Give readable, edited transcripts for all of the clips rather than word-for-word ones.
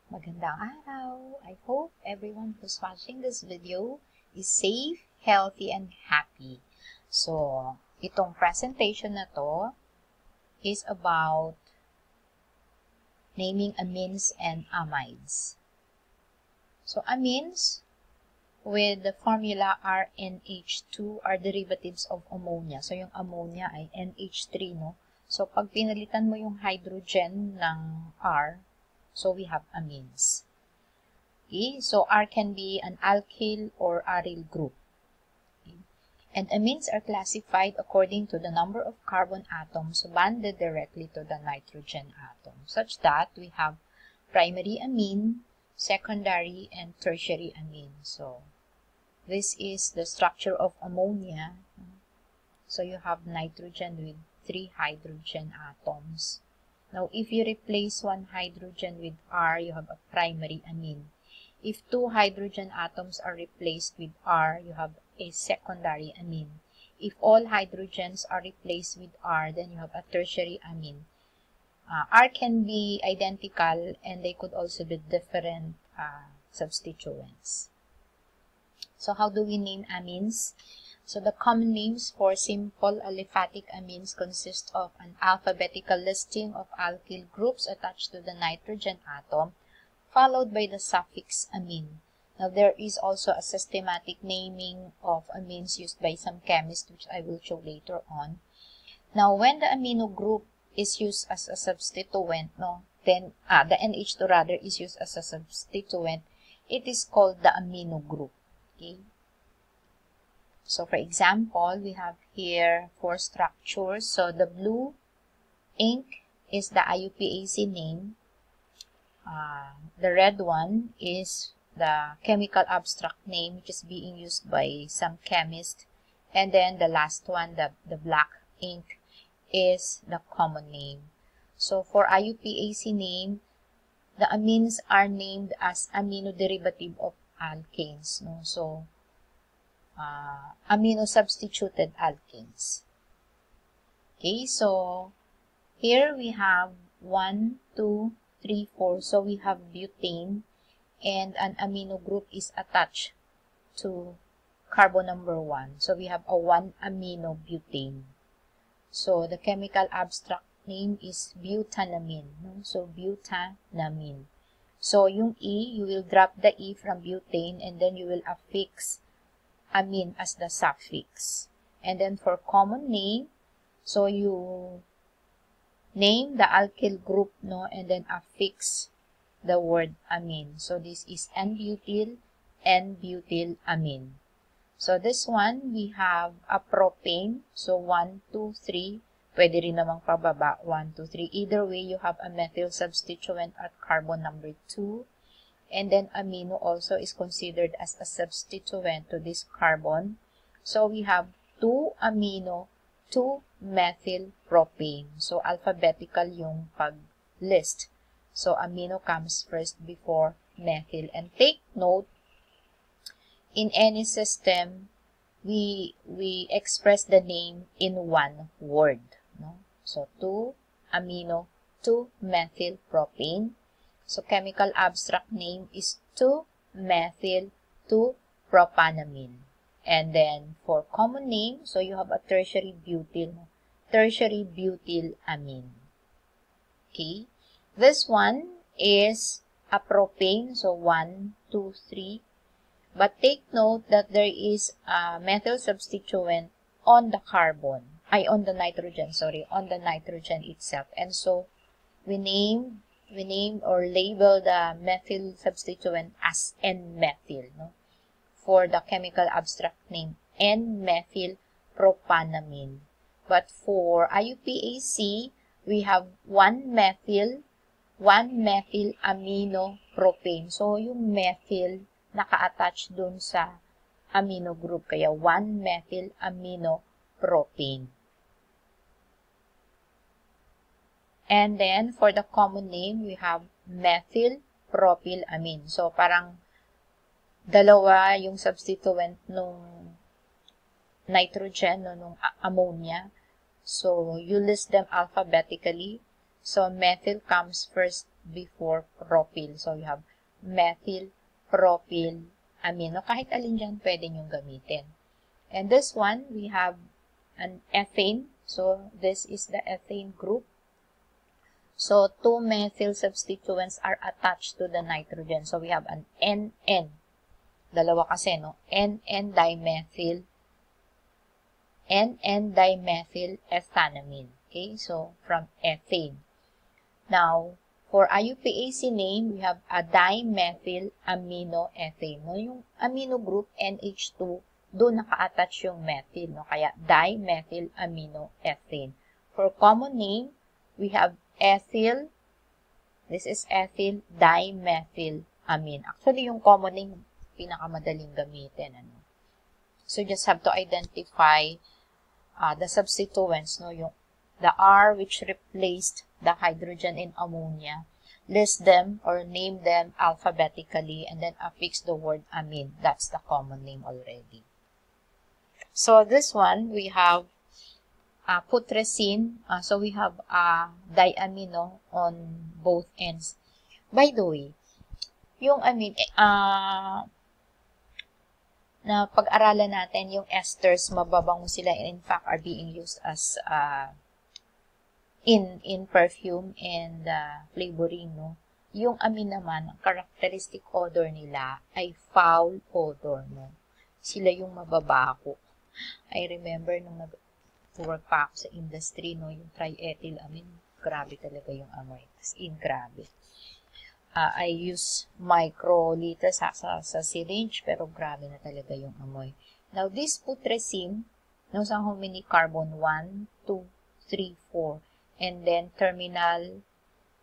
Magandang araw! I hope everyone who's watching this video is safe, healthy, and happy. So, itong presentation na to is about naming amines and amides. So, amines with the formula RNH2 are derivatives of ammonia. So, yung ammonia ay NH3, no? So, pag pinalitan mo yung hydrogen ng R, so we have amines. Okay, so R can be an alkyl or aryl group. Okay. And amines are classified according to the number of carbon atoms bonded directly to the nitrogen atom, such that we have primary amine, secondary, and tertiary amine. So, this is the structure of ammonia. So, you have nitrogen with 3 hydrogen atoms. Now, if you replace one hydrogen with R, you have a primary amine. If 2 hydrogen atoms are replaced with R, you have a secondary amine. If all hydrogens are replaced with R, then you have a tertiary amine. R can be identical and they could also be different substituents. So, how do we name amines? So, the common names for simple aliphatic amines consist of an alphabetical listing of alkyl groups attached to the nitrogen atom, followed by the suffix amine. Now, there is also a systematic naming of amines used by some chemists, which I will show later on. Now, when the amino group is used as a substituent, then the NH2 rather is used as a substituent, it is called the amino group. Okay. So, for example, we have here 4 structures. So, the blue ink is the IUPAC name. The red one is the chemical abstract name, which is being used by some chemists. And then the last one, the black ink, is the common name. So, for IUPAC name, the amines are named as amino derivative of alkanes. No? So, amino substituted alkanes. Okay, so here we have 1, 2, 3, 4. So we have butane and an amino group is attached to carbon number 1. So we have a 1-amino butane. So the chemical abstract name is butanamine. No? So butanamine. So yung E, you will drop the E from butane and then you will affix amine as the suffix. And then for common name, so you name the alkyl group, no, and then affix the word amine. So this is N-butyl, N-butylamine. So this one, we have a propane. So 1, 2, 3. Pwede rin namang pababa, 1, 2, 3. Either way, you have a methyl substituent at carbon number 2. And then amino also is considered as a substituent to this carbon. So we have 2-amino, 2-methyl propane. So alphabetical yung pag-list. So amino comes first before methyl. And take note, in any system, we express the name in one word. No? So 2-amino, 2-methyl propane. So, chemical abstract name is 2-methyl, 2-propanamine. And then, for common name, so you have a tertiary butyl, tertiary butylamine. Okay. This one is a propane, so 1, 2, 3. But take note that there is a methyl substituent on the carbon, on the nitrogen itself. And so, we name or label the methyl substituent as N-methyl, no? For the chemical abstract name, N-methyl propanamine. But for IUPAC, we have 1-methyl, 1-methyl amino propane. So, yung methyl naka-attach dun sa amino group, kaya 1-methyl amino propane. And then, for the common name, we have methyl propylamine. So, parang dalawa yung substituent nung nitrogen, no, nung ammonia. So, you list them alphabetically. So, methyl comes first before propyl. So, you have methyl, propyl, amino. Kahit alin dyan, pwede nyong gamitin. And this one, we have an ethane. So, this is the ethane group. So, two methyl substituents are attached to the nitrogen. So, we have an NN. Dalawa kasi, no? NN-dimethyl ethanamine. Okay, so from ethane. Now, for IUPAC name, we have a dimethyl aminoethane. No, yung amino group NH2, doon naka-attach yung methyl, no? Kaya dimethyl aminoethane. For common name, we have ethyl. This is ethyl dimethyl amine. Actually, yung common name, pinakamadaling gamitin. Ano? So, just have to identify the substituents, no? The R which replaced the hydrogen in ammonia. List them or name them alphabetically and then affix the word amine. That's the common name already. So, this one, we have putrescine. So, we have diamino on both ends. By the way, yung amine, na pag-aralan natin, yung esters, mababango sila, in fact, are being used as in perfume and flavoring, no? Yung amine naman, ang characteristic odor nila ay foul odor, no? Sila yung mababaho. I remember nung nag-work pa ako sa industry, no, yung triethyl amine, grabe talaga yung amoy. As in, grabe. I use microliter sa syringe, pero grabe na talaga yung amoy. Now, this putrescine, knows how many carbon? 1, 2, 3, 4. And then, terminal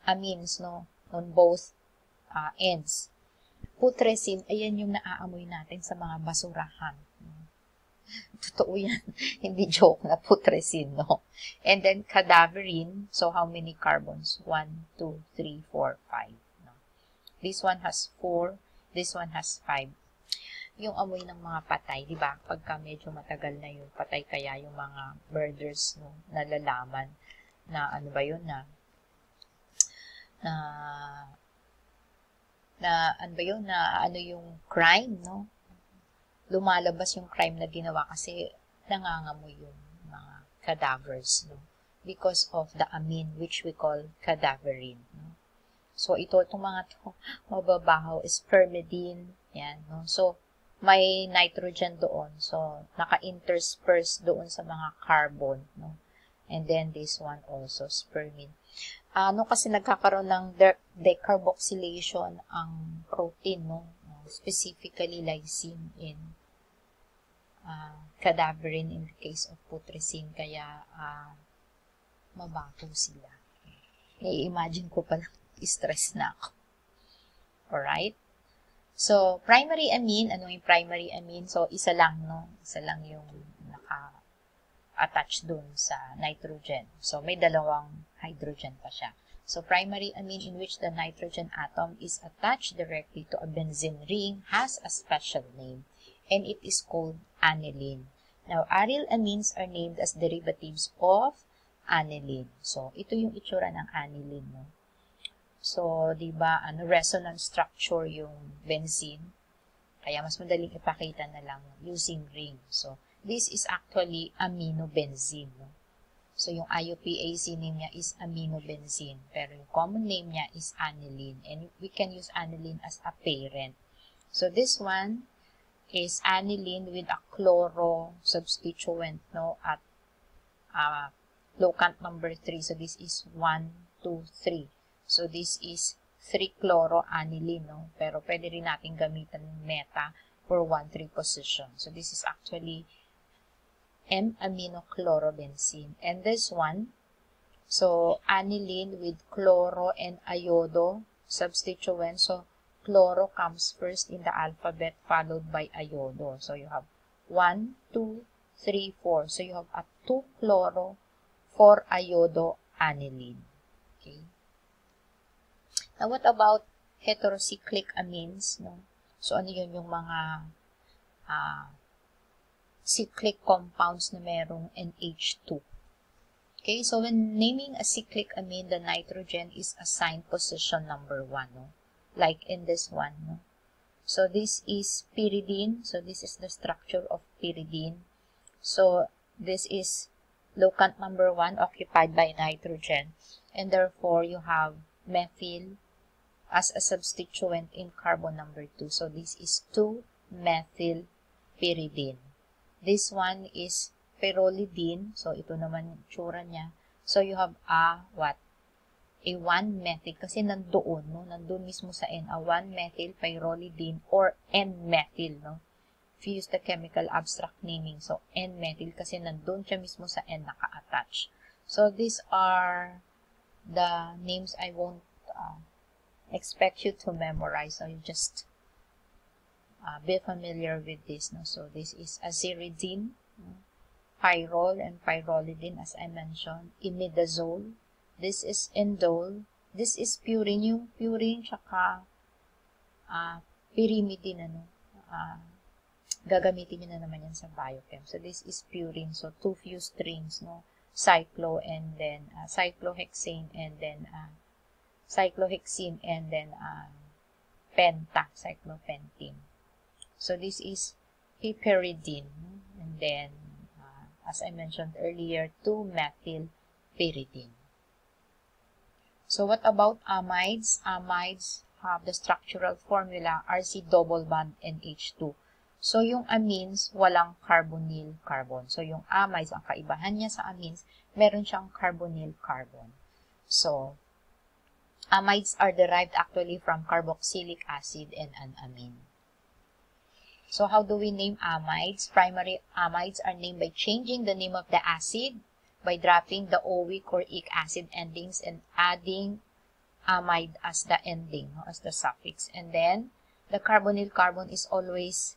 amines, no? On both ends. Putrescine, ayan yung naaamoy natin sa mga basurahan. Totoo yan. Hindi joke na putrescine, no? And then, cadaverine, so how many carbons? 1, 2, 3, 4, 5. This one has 4, this one has 5. Yung amoy ng mga patay, di ba? Pagka medyo matagal na yung patay, kaya yung mga murders, no, nalalaman na ano ba yun na ano ba yun na ano yung crime, no? Lumalabas yung crime na ginawa kasi nangangamoy yung mga cadavers, no? Because of the amine which we call cadaverine, no? So, itong mga to, mababaho, spermidine, yan, no? So, may nitrogen doon. So, naka-intersperse doon sa mga carbon, no? And then, this one also, spermine. Ano kasi nagkakaroon ng decarboxylation ang protein, no? Specifically, lysine in cadaverine in the case of putrescine. Kaya, mabaho sila. I-imagine ko pala. Stress na ako. Alright? So, primary amine, ano yung primary amine? So, isa lang, no? Isa lang yung naka-attach dun sa nitrogen. So, may dalawang hydrogen pa siya. So, primary amine in which the nitrogen atom is attached directly to a benzene ring has a special name, and it is called aniline. Now, aryl amines are named as derivatives of aniline. So, ito yung itsura ng aniline, no? So, di ba, resonance structure yung benzene. Kaya mas madaling ipakita na lang using ring. So, this is actually aminobenzene. No? So, yung IUPAC name niya is aminobenzene. Pero yung common name niya is aniline. And we can use aniline as a parent. So, this one is aniline with a chloro substituent, no? At locant number 3. So, this is 1, 2, 3. So, this is 3-chloroaniline, no? Pero pwede rin natin gamitan ng meta for 1,3 position. So, this is actually M-aminochlorobenzene. And this one, so, aniline with chloro and iodo substituent. So, chloro comes first in the alphabet followed by iodo. So, you have 1, 2, 3, 4. So, you have a 2-chloro, 4-iodo aniline. Okay? Now, what about heterocyclic amines? No? So, ano yun yung mga cyclic compounds na merong NH2? Okay, so when naming a cyclic amine, the nitrogen is assigned position number 1, no? Like in this one, no? So this is pyridine. So this is the structure of pyridine. So this is locant number 1 occupied by nitrogen. And therefore, you have methyl as a substituent in carbon number 2. So this is 2-methyl pyridine. This one is pyrrolidine. So ito naman yung tsura niya. So you have what? A 1-methyl. Kasi nandoon, no? Nandoon mismo sa N. A 1-methyl pyrrolidine or N-methyl, no? If you use the chemical abstract naming. So N-methyl kasi nandoon siya mismo sa N naka-attach. So these are the names I won't expect you to memorize. So you just be familiar with this. No? So this is aziridine, pyrrol and pyrrolidine as I mentioned, imidazole. This is indole. This is purine. Yung purine tsaka pyrimidine, ano, gagamitin nyo na naman yan sa biochem. So this is purine. So two fused rings, no? Cyclo and then cyclohexane and then cyclohexene and then penta, cyclopentene. So this is piperidine and then as I mentioned earlier, 2-methyl pyridine. So what about amides? Amides have the structural formula RC double bond NH2. So yung amines, walang carbonyl carbon. So yung amides, ang kaibahan niya sa amines, meron siyang carbonyl carbon. So amides are derived actually from carboxylic acid and an amine. So how do we name amides? Primary amides are named by changing the name of the acid, by dropping the oic or ic acid endings and adding amide as the ending, as the suffix. And then the carbonyl carbon is always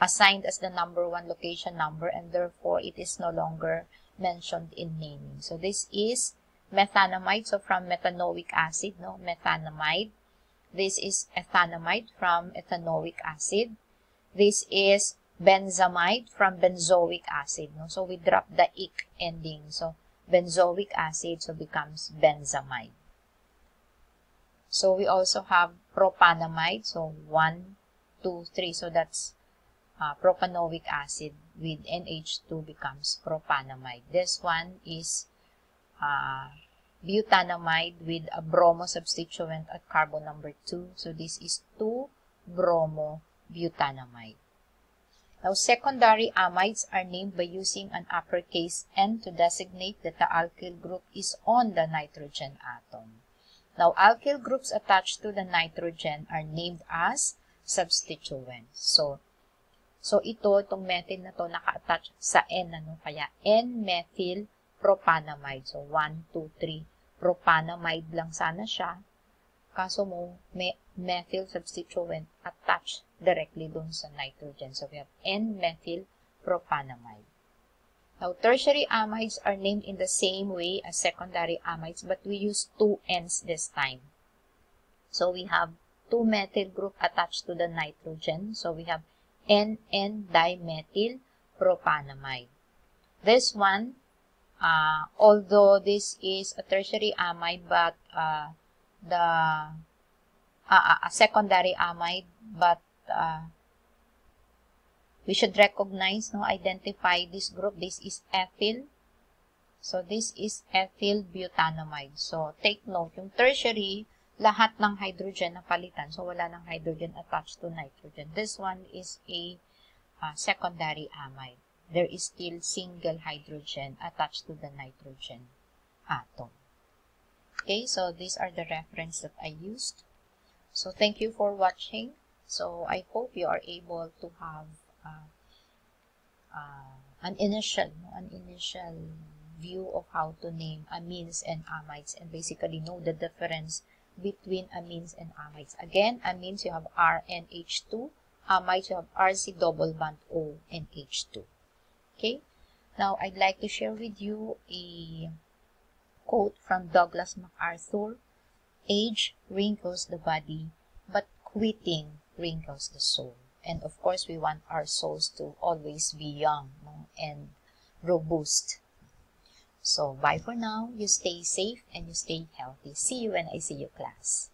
assigned as the number 1 location number, and therefore it is no longer mentioned in naming. So this is methanamide, so from methanoic acid, no, methanamide. This is ethanamide from ethanoic acid. This is benzamide from benzoic acid, no. So we drop the ic ending. So benzoic acid so becomes benzamide. So we also have propanamide. So 1, 2, 3. So that's propanoic acid with NH2 becomes propanamide. This one is butanamide with a bromo substituent at carbon number 2. So this is 2-bromo-butanamide. Now, secondary amides are named by using an uppercase N to designate that the alkyl group is on the nitrogen atom. Now, alkyl groups attached to the nitrogen are named as substituents. So itong methyl na to naka-attach sa N, ano, kaya N-methyl propanamide. So, 1, 2, 3. Propanamide lang sana siya. Kaso mo, methyl substituent attached directly dun sa nitrogen. So, we have N-methyl propanamide. Now, tertiary amides are named in the same way as secondary amides, but we use 2 N's this time. So, we have 2-methyl group attached to the nitrogen. So, we have N-dimethyl propanamide. This one, although this is a tertiary amide, but a secondary amide, but we should recognize, no, identify this group. This is ethyl. So this is ethyl butanamide. So take note, yung tertiary, lahat ng hydrogen na palitan. So wala ng hydrogen attached to nitrogen. This one is a secondary amide. There is still single hydrogen attached to the nitrogen atom. Okay, so these are the reference that I used. So thank you for watching. So I hope you are able to have an initial view of how to name amines and amides and basically know the difference between amines and amides. Again, amines you have RNH2, amides you have RC double bond O and H2. Okay, now I'd like to share with you a quote from Douglas MacArthur. Age wrinkles the body, but quitting wrinkles the soul. And of course, we want our souls to always be young, no, and robust. So, bye for now. You stay safe and you stay healthy. See you when I see you, class.